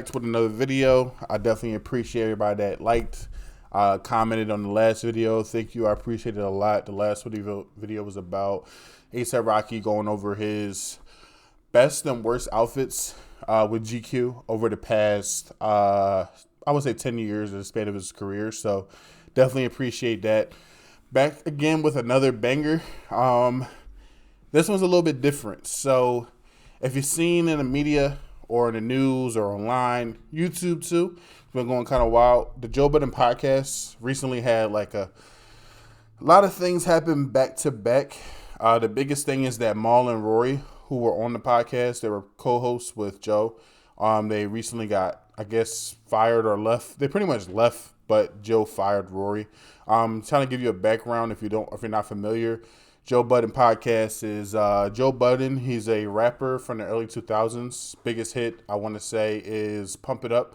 With another video. I definitely appreciate everybody that liked, commented on the last video. Thank you. I appreciate it a lot. The last video was about ASAP Rocky going over his best and worst outfits with GQ over the past, I would say 10 years in the span of his career. So definitely appreciate that. Back again with another banger. This one's a little bit different. So if you've seen in the media or in the news or online, YouTube too, it's been going kind of wild. The Joe Budden podcast recently had like a lot of things happen back to back. The biggest thing is that Mal and Rory, who were on the podcast, they were co-hosts with Joe. They recently got, I guess, fired or left. They pretty much left, but Joe fired Rory. Trying to give you a background if you're not familiar. Joe Budden podcast is Joe Budden. He's a rapper from the early 2000s. Biggest hit, I want to say, is Pump It Up.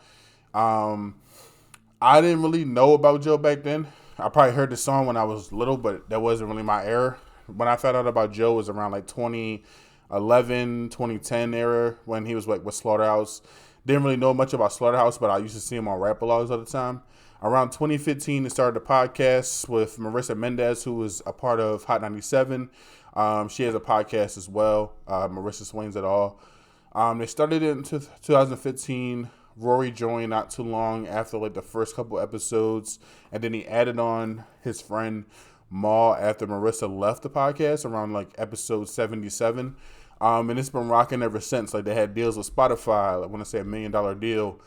I didn't really know about Joe back then. I probably heard the song when I was little, but that wasn't really my era. When I found out about Joe, it was around like 2011, 2010 era when he was like with Slaughterhouse. Didn't really know much about Slaughterhouse, but I used to see him on Rap-A-Logs all the time. Around 2015, they started the podcast with Marissa Mendez, who was a part of Hot 97. She has a podcast as well. Marissa Swings It All. They started it in 2015. Rory joined not too long after like the first couple episodes, and then he added on his friend Mal after Marissa left the podcast around like episode 77. And it's been rocking ever since. Like they had deals with Spotify. I want to say $1 million deal.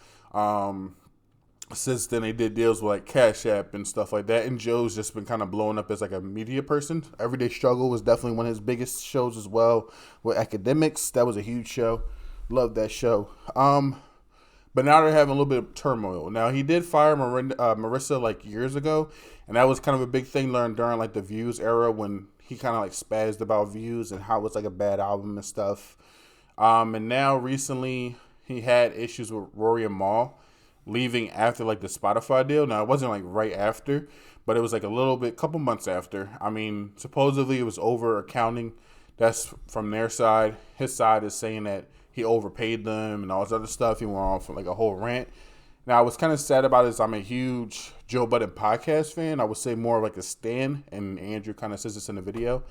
Since then, they did deals with like Cash App and stuff like that. And Joe's just been kind of blowing up as like a media person. Everyday Struggle was definitely one of his biggest shows as well. With Academics, that was a huge show. Loved that show. But now they're having a little bit of turmoil. Now, he did fire Marissa like years ago. And that was kind of a big thing learned during like the Views era when he kind of like spazzed about Views and how it's like a bad album and stuff. And now recently, he had issues with Rory and Mal leaving after like the Spotify deal. Now it wasn't like right after, but it was like couple months after. I mean, supposedly it was over accounting. That's from their side. His side is saying that he overpaid them and all this other stuff. He went on for like a whole rant. Now, what's kind of sad about it is I'm a huge Joe Budden podcast fan. I would say more like a stan, and Andrew kind of says this in the video.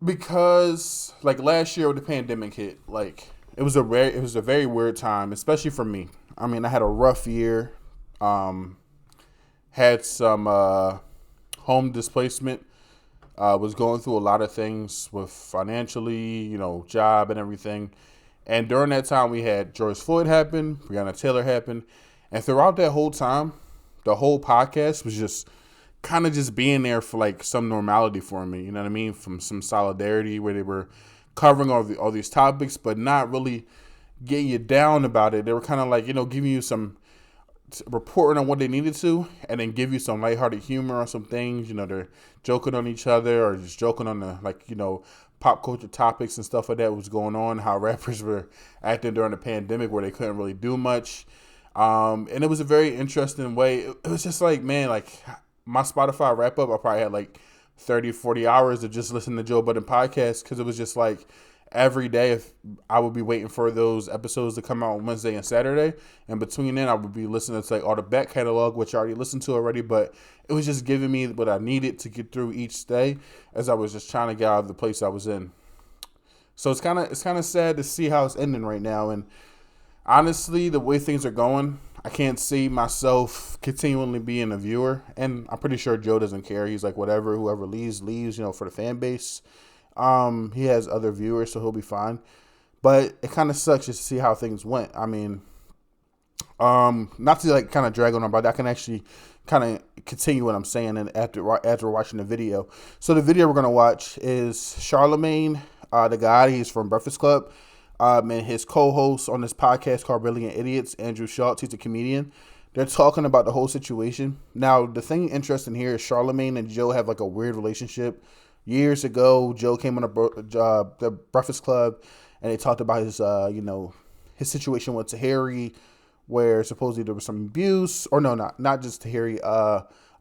Because like last year when the pandemic hit, like it was a very weird time, especially for me. I mean, I had a rough year. Had some home displacement. Was going through a lot of things with financially, job and everything. And during that time, we had George Floyd happen, Breonna Taylor happen. And throughout that whole time, the whole podcast was just kind of just being there for like some normality for me. You know what I mean? From some solidarity where they were covering all these topics, but not really getting you down about it. They were kind of like, giving you some reporting on what they needed to, and then give you some lighthearted humor on some things. They're joking on each other or just joking on the pop culture topics and stuff like that was going on, how rappers were acting during the pandemic where they couldn't really do much. And it was a very interesting way. It was just like, man, like my Spotify wrap up, I probably had like 30, 40 hours of just listening to Joe Budden podcast, because it was just like every day if I would be waiting for those episodes to come out on Wednesday and Saturday. And between then, I would be listening to like all the back catalog, which I already listened to already, but it was just giving me what I needed to get through each day as I was just trying to get out of the place I was in. So it's kind of sad to see how it's ending right now. And honestly, the way things are going, I can't see myself continually being a viewer. And I'm pretty sure Joe doesn't care. He's like, whatever, whoever leaves, for the fan base. He has other viewers, so he'll be fine. But it kind of sucks just to see how things went. I mean, not to like kind of drag on about that. I can actually kind of continue what I'm saying and after watching the video. So the video we're going to watch is Charlemagne, the guy, he's from Breakfast Club. And his co-host on this podcast called Brilliant Idiots, Andrew Schultz, he's a comedian. They're talking about the whole situation. Now, the thing interesting here is Charlemagne and Joe have like a weird relationship. Years ago, Joe came on the Breakfast Club, and they talked about his, his situation with Tahiri, where supposedly there was some abuse, or no, not just Tahiri,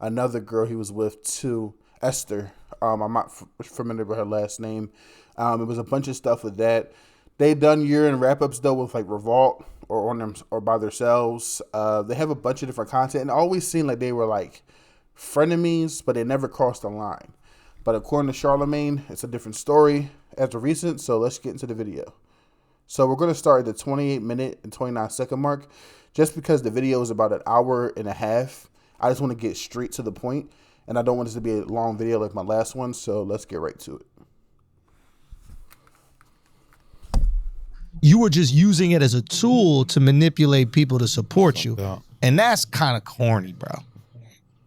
another girl he was with too, Esther. I'm not familiar with her last name. It was a bunch of stuff with that. They done year-end wrap-ups though with like Revolt or on them or by themselves. They have a bunch of different content, and it always seemed like they were like frenemies, but they never crossed the line. But according to Charlemagne, it's a different story as of recent. So let's get into the video. So we're going to start at the 28-minute and 29-second mark. Just because the video is about an hour and a half, I just want to get straight to the point, and I don't want this to be a long video like my last one. So let's get right to it. You were just using it as a tool to manipulate people to support you. And that's kind of corny, bro.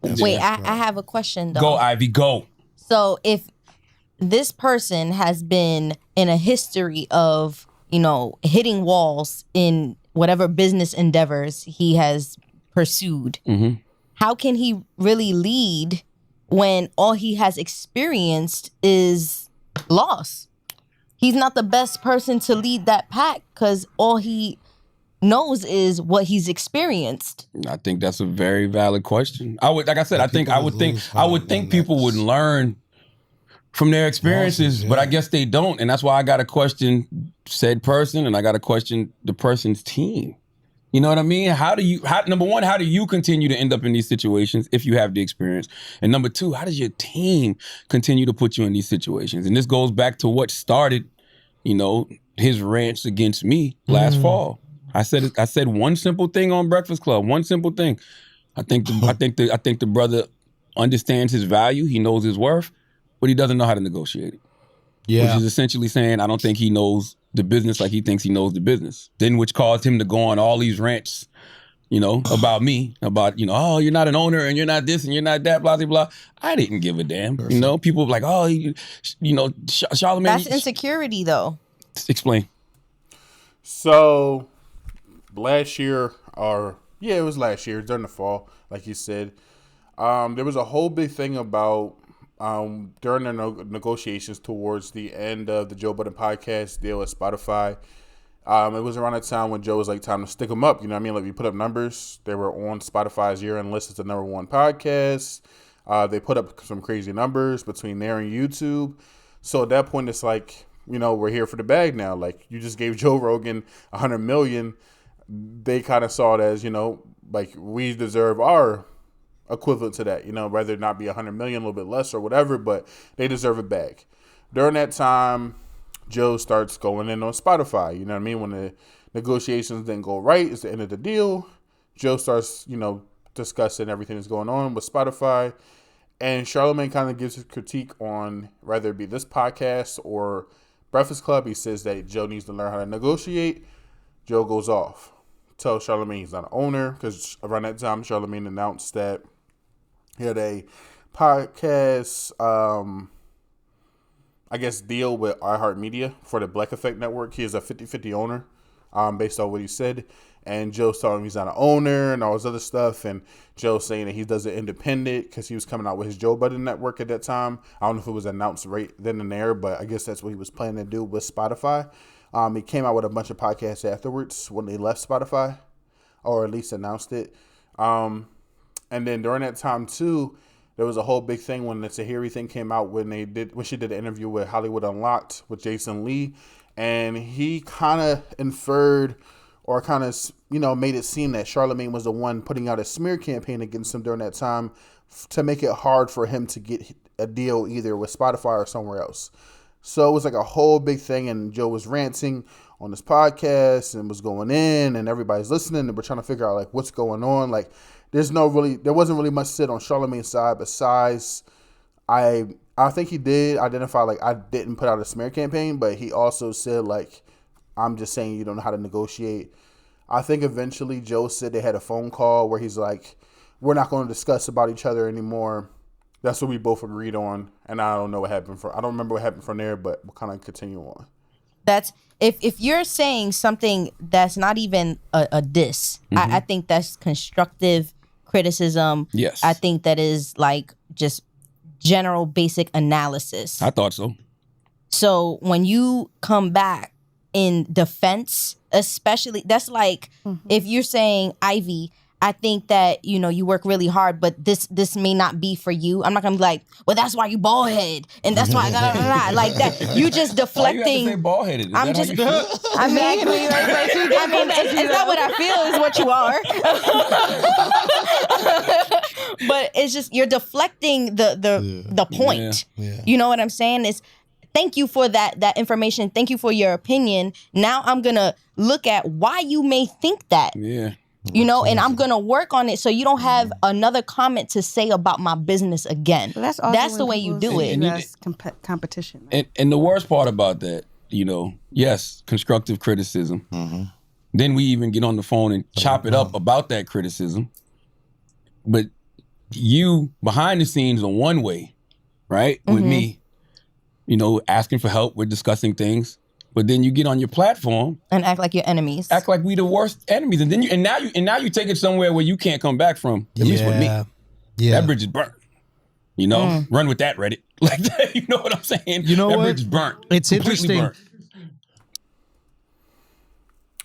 Wait, I have a question though. Go, Ivy, go. So if this person has been in a history of, hitting walls in whatever business endeavors he has pursued, how can he really lead when all he has experienced is loss? He's not the best person to lead that pack because all he knows is what he's experienced. I think that's a very valid question. I would think people would learn from their experiences, but I guess they don't, and that's why I got to question said person, and I got to question the person's team. You know what I mean? Number one, how do you continue to end up in these situations if you have the experience? And number two, how does your team continue to put you in these situations? And this goes back to what started, his rants against me last fall. I said one simple thing on Breakfast Club, one simple thing. I think the brother understands his value, he knows his worth, but he doesn't know how to negotiate it. Yeah. Which is essentially saying I don't think he knows the business like he thinks he knows the business. Then which caused him to go on all these rants, about me, about, oh, you're not an owner and you're not this and you're not that, blah, blah, blah. I didn't give a damn. People were like, oh, Charlemagne. That's insecurity though. Explain. So last year, it was last year during the fall, like you said, there was a whole big thing about during the negotiations towards the end of the Joe Budden podcast deal with Spotify. It was around that time when Joe was like, time to stick them up. You know what I mean? Like we put up numbers. They were on Spotify's year-end list as the #1 podcast. They put up some crazy numbers between there and YouTube. So at that point, it's like, we're here for the bag now. Like you just gave Joe Rogan $100 million. They kind of saw it as, like we deserve our equivalent to that, whether it not be $100 million, a little bit less or whatever, but they deserve a bag. During that time, Joe starts going in on Spotify. You know what I mean? When the negotiations didn't go right, it's the end of the deal. Joe starts, discussing everything that's going on with Spotify. And Charlemagne kind of gives his critique on whether it be this podcast or Breakfast Club. He says that Joe needs to learn how to negotiate. Joe goes off. Tells Charlemagne he's not an owner because around that time, Charlemagne announced that he had a podcast, deal with iHeartMedia for the Black Effect Network. He is a 50-50 owner, based on what he said. And Joe's telling him he's not an owner and all this other stuff. And Joe's saying that he does it independent because he was coming out with his Joe Budden Network at that time. I don't know if it was announced right then and there, but I guess that's what he was planning to do with Spotify. He came out with a bunch of podcasts afterwards when they left Spotify, or at least announced it. And then during that time too, there was a whole big thing when the Tahiri thing came out when she did an interview with Hollywood Unlocked with Jason Lee, and he kind of inferred or kind of made it seem that Charlemagne was the one putting out a smear campaign against him during that time to make it hard for him to get a deal either with Spotify or somewhere else. So it was like a whole big thing, and Joe was ranting on this podcast and was going in, and everybody's listening, and we're trying to figure out like what's going on. Like there wasn't really much sit on Charlemagne's side besides I think he did identify like I didn't put out a smear campaign, but he also said like I'm just saying you don't know how to negotiate. I think eventually Joe said they had a phone call where he's like, we're not going to discuss about each other anymore. That's what we both agreed on, and I don't know what happened I don't remember what happened from there, but we'll kind of continue on. That's if you're saying something that's not even a diss, I think that's constructive criticism. Yes. I think that is like just general basic analysis. I thought so. So when you come back in defense, especially, that's like if you're saying, Ivy, I think that, you know, you work really hard, but this may not be for you. I'm not gonna be like, well, that's why you bald head, and that's why like that. You just deflecting. Why you have to say bald headed? I'm just. I mean, it's not what I feel is what you are. But it's just you're deflecting the point. Yeah. You know what I'm saying? Is thank you for that information. Thank you for your opinion. Now I'm gonna look at why you may think that. Yeah. You know, and I'm gonna work on it so you don't have another comment to say about my business again. But that's the way you do it. That's competition. And the worst part about that, you know, yes, constructive criticism. Then we even get on the phone and chop it up about that criticism. But you behind the scenes are one way, right? With me, you know, asking for help, we're discussing things. But then you get on your platform and act like you're enemies. Act like we the worst enemies, and then now you take it somewhere where you can't come back from. At least with me, that bridge is burnt. You know, run with that, Reddit. Like that. You know what I'm saying? You know that what? Bridge is burnt. It's Completely interesting. burnt.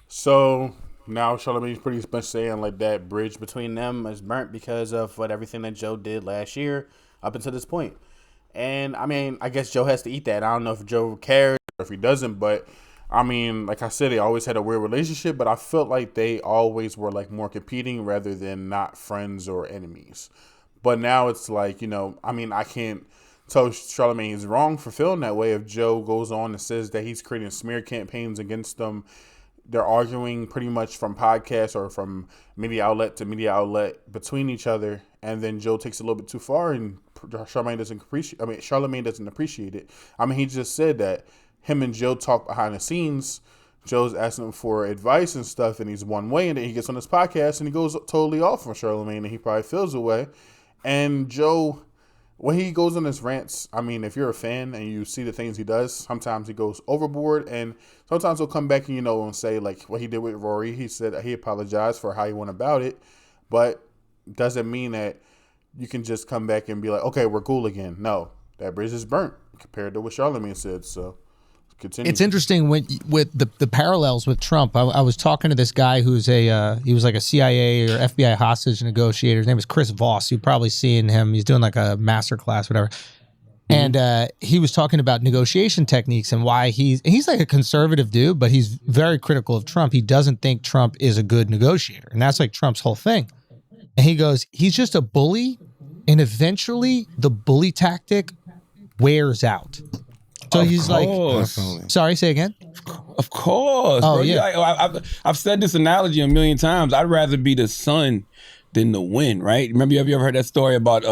So now Charlamagne's pretty much saying like that bridge between them is burnt because of everything that Joe did last year up until this point. And I mean, I guess Joe has to eat that. I don't know if Joe cares or if he doesn't, but I mean, like I said, they always had a weird relationship, but I felt like they always were like more competing rather than not friends or enemies. But now it's like, you know, I mean, I can't tell Charlamagne is wrong for feeling that way if Joe goes on and says that he's creating smear campaigns against them. They're arguing pretty much from podcast or from media outlet to media outlet between each other, and then Joe takes it a little bit too far, and Charlamagne doesn't appreciate it. I mean, he just said that him and Joe talk behind the scenes. Joe's asking him for advice and stuff, and he's one way, and then he gets on this podcast and he goes totally off on Charlamagne, and he probably feels away. And Joe, when he goes on his rants, I mean, if you're a fan and you see the things he does, sometimes he goes overboard, and sometimes he'll come back and, you know, and say, like, what he did with Rory. He said that he apologized for how he went about it, but doesn't mean that you can just come back and be like, okay, we're cool again. No, that bridge is burnt compared to what Charlamagne said, so continue. It's interesting with the parallels with Trump. I was talking to this guy who's he was like a CIA or FBI hostage negotiator. His name is Chris Voss. You've probably seen him. He's doing like a master class, whatever. And he was talking about negotiation techniques and why he's like a conservative dude, but he's very critical of Trump. He doesn't think Trump is a good negotiator. And that's like Trump's whole thing. And he goes, he's just a bully. And eventually the bully tactic wears out. So he's like, sorry, say again? Of course. Oh, bro. yeah. I've said this analogy a million times. I'd rather be the sun than the wind, right? Remember, have you ever heard that story about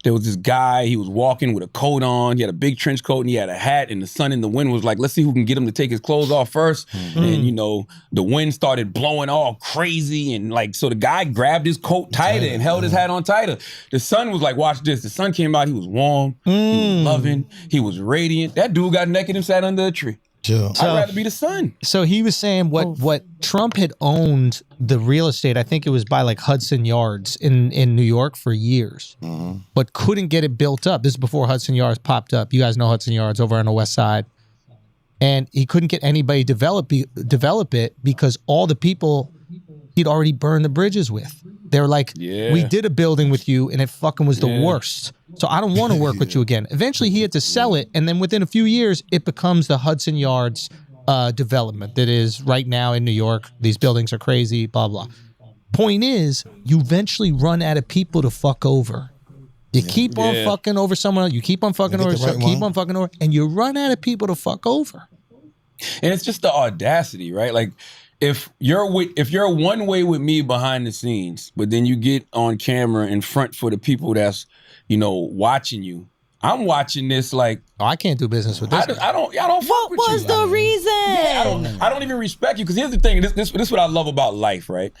there was this guy, he was walking with a coat on, he had a big trench coat and he had a hat, and the sun and the wind was like, let's see who can get him to take his clothes off first. And, you know, the wind started blowing all crazy, and like, so the guy grabbed his coat tighter and held his hat on tighter. The sun was like, watch this. The sun came out, he was warm, he was loving, he was radiant. That dude got naked and sat under a tree. I'd rather be the sun. So he was saying what Trump had owned the real estate, I think it was by like Hudson Yards in New York for years, but couldn't get it built up. This is before Hudson Yards popped up. You guys know Hudson Yards over on the west side. And he couldn't get anybody to develop it because all the people he'd already burned the bridges with. They're like, we did a building with you and it fucking was the worst. So I don't want to work with you again. Eventually he had to sell it. And then within a few years, it becomes the Hudson Yards development that is right now in New York. These buildings are crazy, blah, blah. Point is, you eventually run out of people to fuck over. You keep on fucking over someone else. You keep on fucking over someone, keep on fucking over, and you run out of people to fuck over. And it's just the audacity, right? Like, if you're one way with me behind the scenes, but then you get on camera in front for the people that's, you know, watching you. I'm watching this like, oh, I can't do business with this. I don't fuck with you. What was the reason? I don't even respect you, because here's the thing. This is what I love about life, right?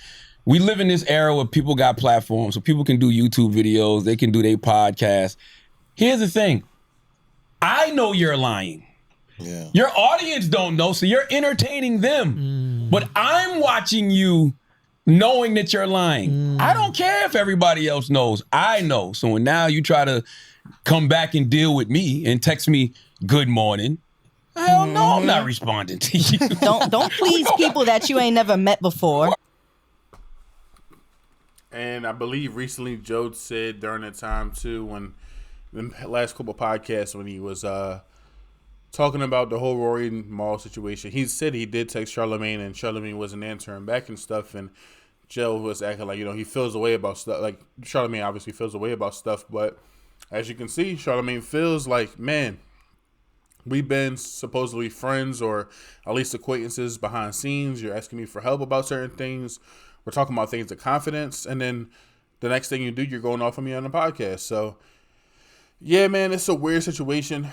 We live in this era where people got platforms, so people can do YouTube videos, they can do their podcasts. Here's the thing. I know you're lying. Yeah. Your audience don't know, so you're entertaining them. But I'm watching you knowing that you're lying. I don't care if everybody else knows. I know. So when now you try to come back and deal with me and text me, good morning, hell no, I'm not responding to you. Don't please people that you ain't never met before. And I believe recently Joe said during that time too, when the last couple podcasts when he was talking about the whole Rory and Mal situation, he said he did text Charlamagne and Charlamagne wasn't answering back and stuff, and Joe was acting like, he feels a way about stuff. Like Charlamagne obviously feels a way about stuff, but as you can see, Charlamagne feels like, man, we've been supposedly friends or at least acquaintances behind scenes. You're asking me for help about certain things. We're talking about things of confidence. And then the next thing you do, you're going off on me on the podcast. So, yeah, man, it's a weird situation.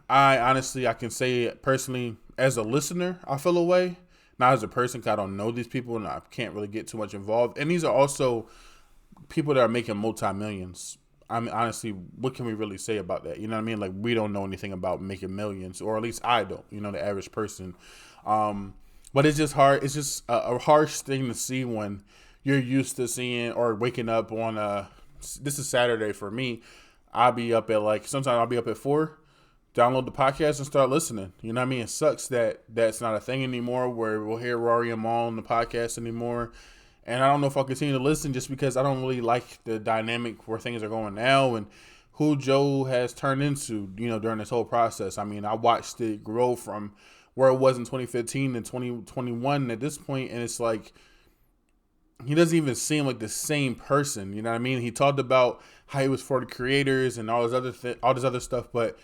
I can say personally, as a listener, I feel away. Not as a person, because I don't know these people and I can't really get too much involved. And these are also people that are making multi-millions. I mean, honestly, what can we really say about that? You know what I mean? Like, we don't know anything about making millions, or at least I don't, the average person. But it's just hard. It's just a harsh thing to see when you're used to seeing or waking up on this is Saturday for me. I'll be up at sometimes I'll be up at 4, download the podcast and start listening. You know what I mean? It sucks that that's not a thing anymore where we'll hear Rory and Mal on the podcast anymore. And I don't know if I'll continue to listen just because I don't really like the dynamic where things are going now and who Joe has turned into, during this whole process. I mean, I watched it grow from where it was in 2015 to 2021 at this point, and it's like he doesn't even seem like the same person. You know what I mean? He talked about how he was for the creators and all this other stuff, but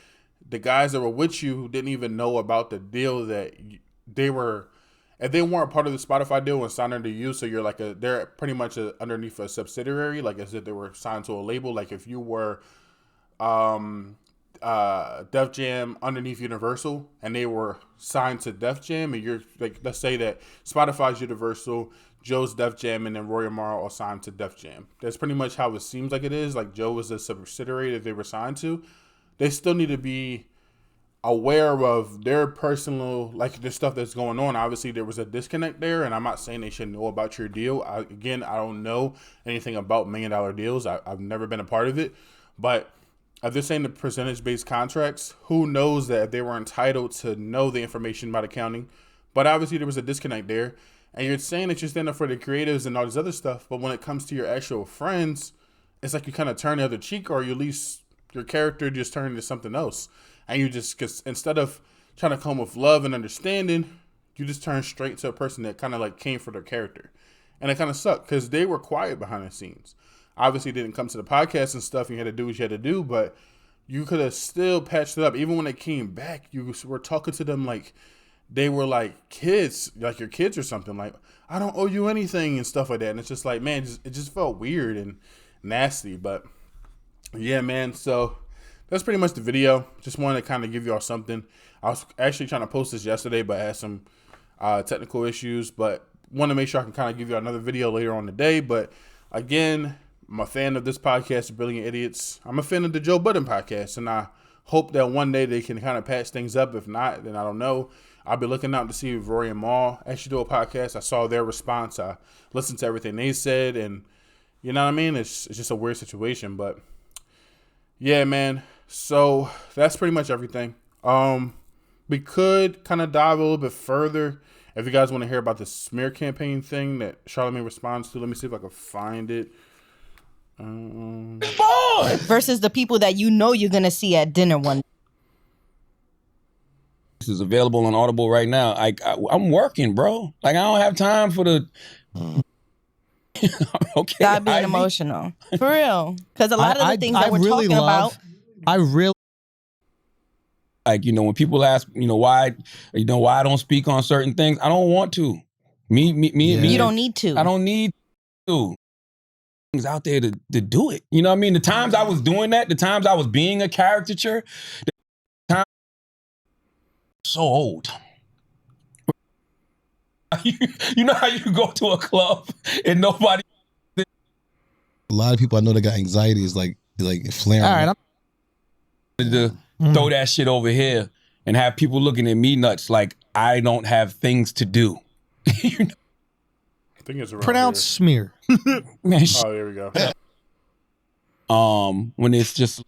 the guys that were with you who didn't even know about the deal that they were. If they weren't part of the Spotify deal and signed under you, so you're they're pretty much underneath a subsidiary, like as if they were signed to a label. Like if you were Def Jam underneath Universal and they were signed to Def Jam, and you're like, let's say that Spotify's Universal, Joe's Def Jam, and then Rory and Mal are signed to Def Jam. That's pretty much how it seems like it is. Like Joe is a subsidiary that they were signed to. They still need to be aware of their personal, the stuff that's going on. Obviously, there was a disconnect there, and I'm not saying they should know about your deal. I don't know anything about $1 million deals. I've never been a part of it. But if they're saying the percentage-based contracts, who knows that they were entitled to know the information about accounting? But obviously, there was a disconnect there. And you're saying that you're standing up for the creatives and all this other stuff, but when it comes to your actual friends, it's like you kind of turn the other cheek, or you at least your character just turned into something else. And you just, because instead of trying to come with love and understanding, you just turn straight to a person that kind of came for their character. And it kind of sucked because they were quiet behind the scenes. Obviously, didn't come to the podcast and stuff. You had to do what you had to do, but you could have still patched it up. Even when they came back, you were talking to them like they were like kids, like your kids or something. Like, I don't owe you anything and stuff like that. And it's just like, man, it just felt weird and nasty. But yeah, man, so that's pretty much the video. Just wanted to kind of give y'all something. I was actually trying to post this yesterday, but I had some technical issues. But want to make sure I can kind of give you another video later on today. But again, I'm a fan of this podcast, Brilliant Idiots. I'm a fan of the Joe Budden podcast, and I hope that one day they can kind of patch things up. If not, then I don't know. I'll be looking out to see if Rory and Mal actually do a podcast. I saw their response. I listened to everything they said, and you know what I mean? It's just a weird situation, but yeah, man. So that's pretty much everything. We could kind of dive a little bit further if you guys want to hear about the smear campaign thing that Charlamagne responds to. Let me see if I can find it. Versus the people that you're gonna see at dinner one day. This is available on Audible right now. I'm working, bro. I don't have time for the. Okay. Stop being emotional, for real. Because a lot of the things that we're talking about. When people ask, why I don't speak on certain things, I don't want to. Me. You don't need to. I don't need to. Things out there to do it. You know what I mean? The times I was doing that, the times I was being a caricature, so old. You know how you go to a club and nobody. A lot of people I know that got anxiety is like flaring. All right, to throw that shit over here and have people looking at me nuts like I don't have things to do. I think it's around pronounce smear. Man, oh, there we go. When it's just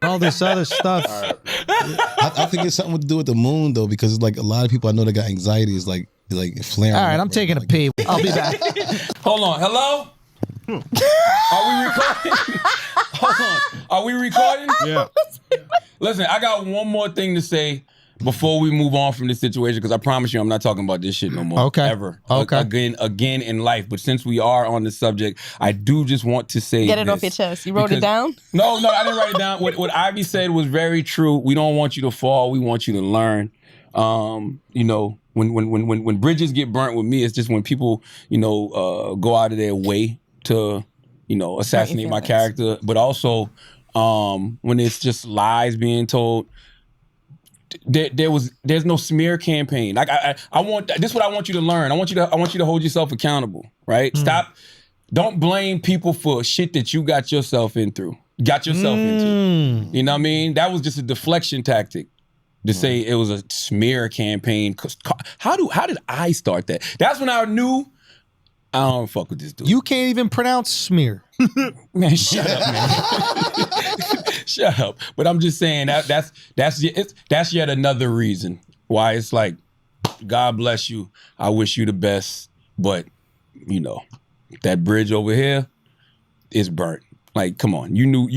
all this other stuff. Right. I think it's something to do with the moon though, because it's like a lot of people I know that got anxiety is like flaring. All right, I'm taking a pee. I'll be back. Hold on. Hello? Are we recording? Hold on. Are we recording? Yeah. Listen, I got one more thing to say before we move on from this situation, because I promise you I'm not talking about this shit no more. Okay. Ever. Okay. Again in life. But since we are on the subject, I do just want to say Get it this, off your chest. You wrote it down? No, I didn't write it down. What Ivy said was very true. We don't want you to fall. We want you to learn. You know, when bridges get burnt with me, it's just when people, you know, go out of their way to, you know, assassinate my character. But also, when it's just lies being told. There's no smear campaign. Like I want this is what I want you to learn. I want you to hold yourself accountable, right? Don't blame people for shit that you got yourself into. You know what I mean? That was just a deflection tactic to say it was a smear campaign. How did I start that? That's when I knew I don't fuck with this dude. You can't even pronounce smear. Man, shut up, man. Shut up. But I'm just saying that's yet another reason why it's like, God bless you. I wish you the best, but you know, that bridge over here is burnt. Like, come on. You know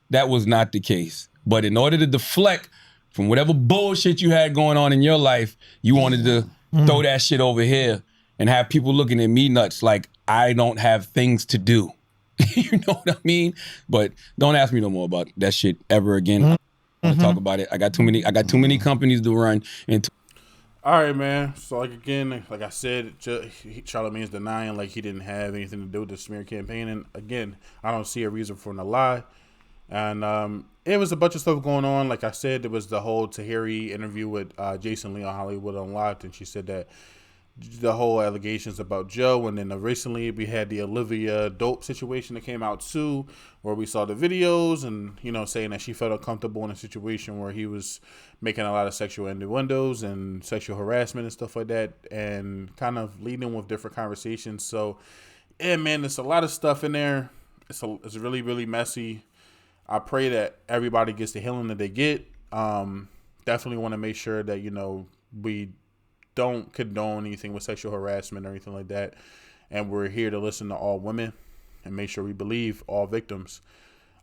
that was not the case. But in order to deflect from whatever bullshit you had going on in your life, you wanted to throw that shit over here and have people looking at me nuts like I don't have things to do. You know what I mean? But don't ask me no more about that shit ever again. I don't want to talk about it. I got too many companies to run into. All right, man. So like I said, Charlamagne's denying like he didn't have anything to do with the smear campaign. And again, I don't see a reason for him to lie. And it was a bunch of stuff going on. Like I said, there was the whole Tahiri interview with Jason Lee on Hollywood Unlocked, and she said that the whole allegations about Joe. And then recently we had the Olivia Dope situation that came out too, where we saw the videos and, you know, saying that she felt uncomfortable in a situation where he was making a lot of sexual innuendos and sexual harassment and stuff like that, and kind of leading with different conversations. So yeah, man, there's a lot of stuff in there. It's really, really messy. I pray that everybody gets the healing that they get. Definitely want to make sure that, you know, we don't condone anything with sexual harassment or anything like that. And we're here to listen to all women and make sure we believe all victims.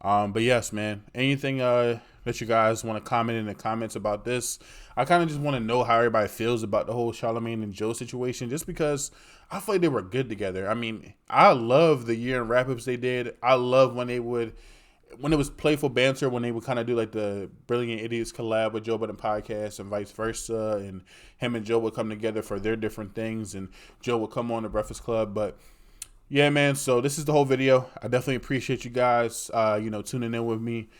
But yes, man, anything that you guys want to comment in the comments about this. I kind of just want to know how everybody feels about the whole Charlamagne and Joe situation, just because I feel like they were good together. I mean, I love the year in wrap-ups they did. I love when it was playful banter, when they would kind of do like the Brilliant Idiots collab with Joe Budden podcast and vice versa, and him and Joe would come together for their different things, and Joe would come on the Breakfast Club. But yeah, man, so this is the whole video. I definitely appreciate you guys, tuning in with me.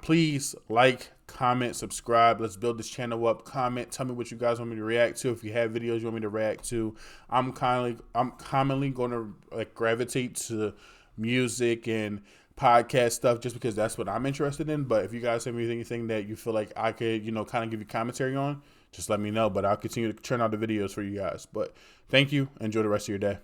Please like, comment, subscribe. Let's build this channel up. Comment, tell me what you guys want me to react to. If you have videos you want me to react to, I'm commonly going to like gravitate to music and podcast stuff just because that's what I'm interested in. But if you guys have anything that you feel like I could, kind of give you commentary on, just let me know. But I'll continue to churn out the videos for you guys. But thank you. Enjoy the rest of your day.